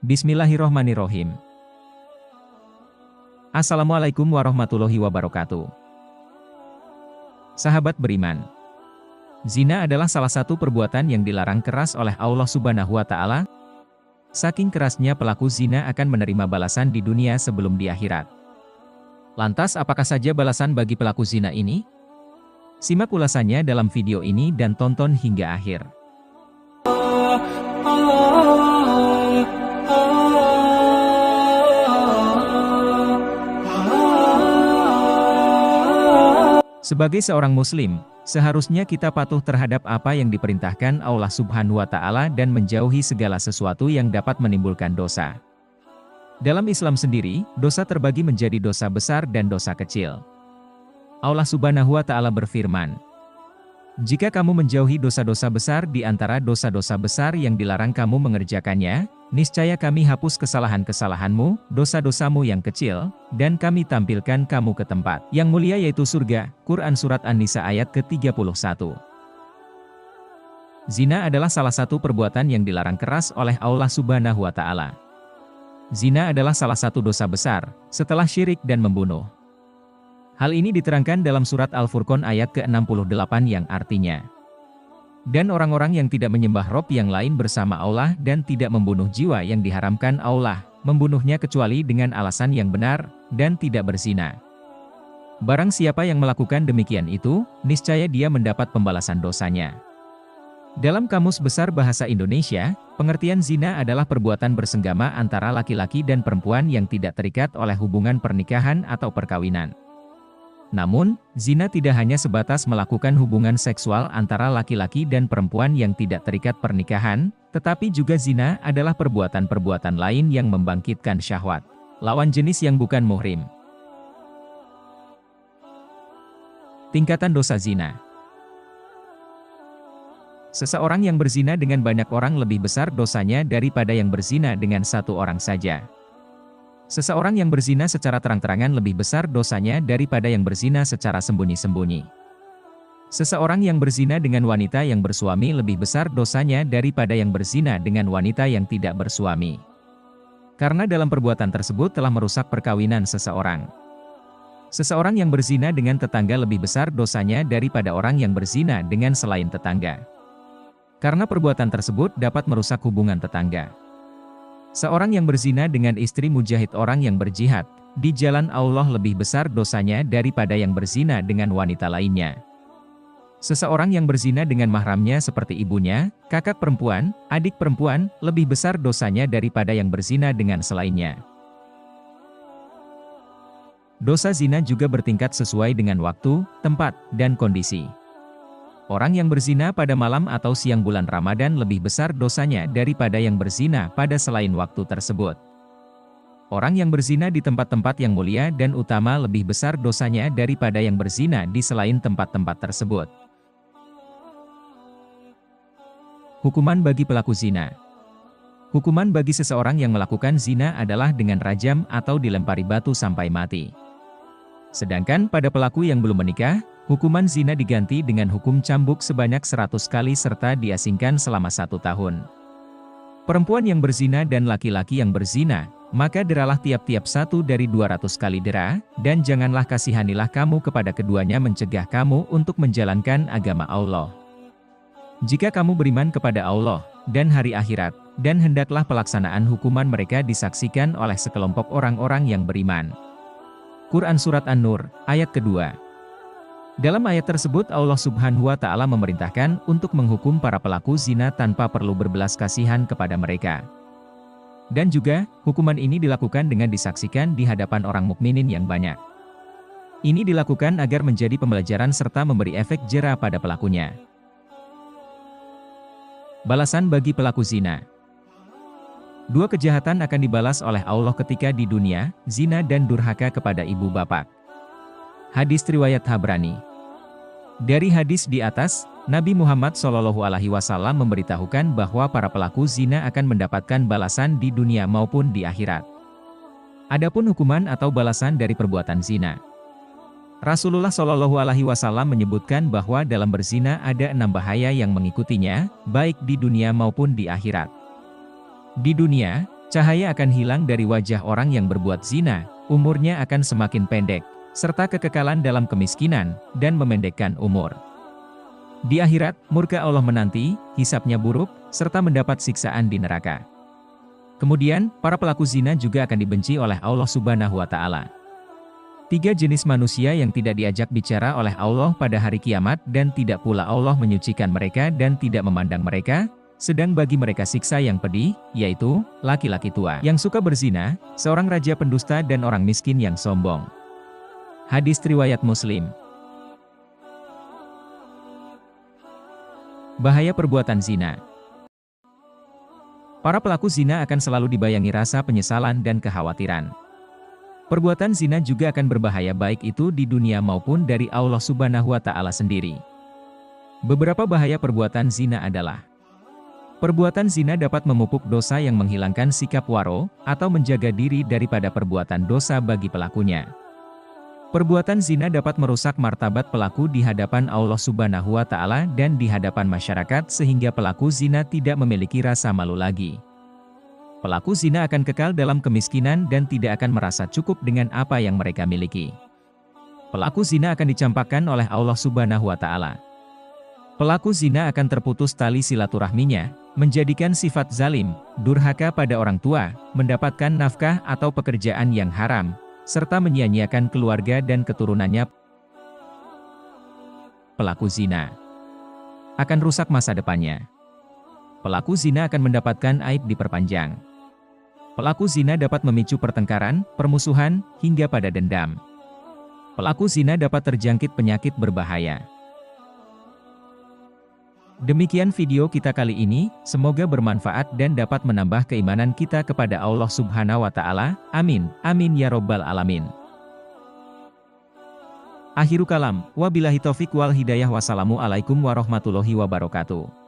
Bismillahirrohmanirrohim. Assalamualaikum warahmatullahi wabarakatuh. Sahabat beriman, zina adalah salah satu perbuatan yang dilarang keras oleh Allah Subhanahu wa Ta'ala. Saking kerasnya pelaku zina akan menerima balasan di dunia sebelum di akhirat. Lantas, apakah saja balasan bagi pelaku zina ini? Simak ulasannya dalam video ini dan tonton hingga akhir. Sebagai seorang muslim, seharusnya kita patuh terhadap apa yang diperintahkan Allah Subhanahu wa Ta'ala dan menjauhi segala sesuatu yang dapat menimbulkan dosa. Dalam Islam sendiri, dosa terbagi menjadi dosa besar dan dosa kecil. Allah Subhanahu wa Ta'ala berfirman, "Jika kamu menjauhi dosa-dosa besar di antara dosa-dosa besar yang dilarang kamu mengerjakannya, niscaya kami hapus kesalahan-kesalahanmu, dosa-dosamu yang kecil, dan kami tampilkan kamu ke tempat yang mulia yaitu surga." Quran Surat An-Nisa ayat ke-31. Zina adalah salah satu perbuatan yang dilarang keras oleh Allah Subhanahu wa Ta'ala. Zina adalah salah satu dosa besar, setelah syirik dan membunuh. Hal ini diterangkan dalam surat Al-Furqan ayat ke-68 yang artinya, "Dan orang-orang yang tidak menyembah Rob yang lain bersama Allah dan tidak membunuh jiwa yang diharamkan Allah, membunuhnya kecuali dengan alasan yang benar, dan tidak berzina. Barang siapa yang melakukan demikian itu, niscaya dia mendapat pembalasan dosanya." Dalam Kamus Besar Bahasa Indonesia, pengertian zina adalah perbuatan bersenggama antara laki-laki dan perempuan yang tidak terikat oleh hubungan pernikahan atau perkawinan. Namun, zina tidak hanya sebatas melakukan hubungan seksual antara laki-laki dan perempuan yang tidak terikat pernikahan, tetapi juga zina adalah perbuatan-perbuatan lain yang membangkitkan syahwat lawan jenis yang bukan muhrim. Tingkatan dosa zina. Seseorang yang berzina dengan banyak orang lebih besar dosanya daripada yang berzina dengan satu orang saja. Seseorang yang berzina secara terang-terangan lebih besar dosanya daripada yang berzina secara sembunyi-sembunyi. Seseorang yang berzina dengan wanita yang bersuami lebih besar dosanya daripada yang berzina dengan wanita yang tidak bersuami. Karena dalam perbuatan tersebut telah merusak perkawinan seseorang. Seseorang yang berzina dengan tetangga lebih besar dosanya daripada orang yang berzina dengan selain tetangga. Karena perbuatan tersebut dapat merusak hubungan tetangga. Seorang yang berzina dengan istri mujahid orang yang berjihad di jalan Allah lebih besar dosanya daripada yang berzina dengan wanita lainnya. Seseorang yang berzina dengan mahramnya seperti ibunya, kakak perempuan, adik perempuan, lebih besar dosanya daripada yang berzina dengan selainnya. Dosa zina juga bertingkat sesuai dengan waktu, tempat, dan kondisi. Orang yang berzina pada malam atau siang bulan Ramadan lebih besar dosanya daripada yang berzina pada selain waktu tersebut. Orang yang berzina di tempat-tempat yang mulia dan utama lebih besar dosanya daripada yang berzina di selain tempat-tempat tersebut. Hukuman bagi pelaku zina. Hukuman bagi seseorang yang melakukan zina adalah dengan rajam atau dilempari batu sampai mati. Sedangkan pada pelaku yang belum menikah, hukuman zina diganti dengan hukum cambuk sebanyak 100 kali serta diasingkan selama 1 tahun. Perempuan yang berzina dan laki-laki yang berzina, maka deralah tiap-tiap 1 dari 200 kali dera, dan janganlah kasihanilah kamu kepada keduanya mencegah kamu untuk menjalankan agama Allah. Jika kamu beriman kepada Allah dan hari akhirat, dan hendaklah pelaksanaan hukuman mereka disaksikan oleh sekelompok orang-orang yang beriman. Quran Surat An-Nur, ayat kedua. Dalam ayat tersebut Allah Subhanahu wa Ta'ala memerintahkan untuk menghukum para pelaku zina tanpa perlu berbelas kasihan kepada mereka. Dan juga, hukuman ini dilakukan dengan disaksikan di hadapan orang mukminin yang banyak. Ini dilakukan agar menjadi pembelajaran serta memberi efek jera pada pelakunya. Balasan bagi pelaku zina. 2 kejahatan akan dibalas oleh Allah ketika di dunia, zina dan durhaka kepada ibu bapak. Hadis riwayat Tabrani. Dari hadis di atas, Nabi Muhammad SAW memberitahukan bahwa para pelaku zina akan mendapatkan balasan di dunia maupun di akhirat. Adapun hukuman atau balasan dari perbuatan zina. Rasulullah SAW menyebutkan bahwa dalam berzina ada 6 bahaya yang mengikutinya, baik di dunia maupun di akhirat. Di dunia, Cahaya akan hilang dari wajah orang yang berbuat zina, umurnya akan semakin pendek, serta kekekalan dalam kemiskinan, dan memendekkan umur. Di akhirat, murka Allah menanti, hisabnya buruk, serta mendapat siksaan di neraka. Kemudian, para pelaku zina juga akan dibenci oleh Allah Subhanahu wa Ta'ala. 3 jenis manusia yang tidak diajak bicara oleh Allah pada hari kiamat, dan tidak pula Allah menyucikan mereka dan tidak memandang mereka. Sedang bagi mereka siksa yang pedih, yaitu laki-laki tua yang suka berzina, seorang raja pendusta dan orang miskin yang sombong. Hadis riwayat Muslim. Bahaya perbuatan zina. Para pelaku zina akan selalu dibayangi rasa penyesalan dan kekhawatiran. Perbuatan zina juga akan berbahaya baik itu di dunia maupun dari Allah Subhanahu wa Ta'ala sendiri. Beberapa bahaya perbuatan zina adalah: perbuatan zina dapat memupuk dosa yang menghilangkan sikap waro, atau menjaga diri daripada perbuatan dosa bagi pelakunya. Perbuatan zina dapat merusak martabat pelaku di hadapan Allah Subhanahu wa Ta'ala dan di hadapan masyarakat sehingga pelaku zina tidak memiliki rasa malu lagi. Pelaku zina akan kekal dalam kemiskinan dan tidak akan merasa cukup dengan apa yang mereka miliki. Pelaku zina akan dicampakkan oleh Allah Subhanahu wa Ta'ala. Pelaku zina akan terputus tali silaturahminya, menjadikan sifat zalim, durhaka pada orang tua, mendapatkan nafkah atau pekerjaan yang haram, serta menyia-nyiakan keluarga dan keturunannya. Pelaku zina akan rusak masa depannya. Pelaku zina akan mendapatkan aib diperpanjang. Pelaku zina dapat memicu pertengkaran, permusuhan, hingga pada dendam. Pelaku zina dapat terjangkit penyakit berbahaya. Demikian video kita kali ini, semoga bermanfaat dan dapat menambah keimanan kita kepada Allah Subhanahu wa Ta'ala. Amin, amin ya robbal alamin. Akhiru kalam, wabillahi taufik wal hidayah. Wassalamualaikum warahmatullahi wabarakatuh.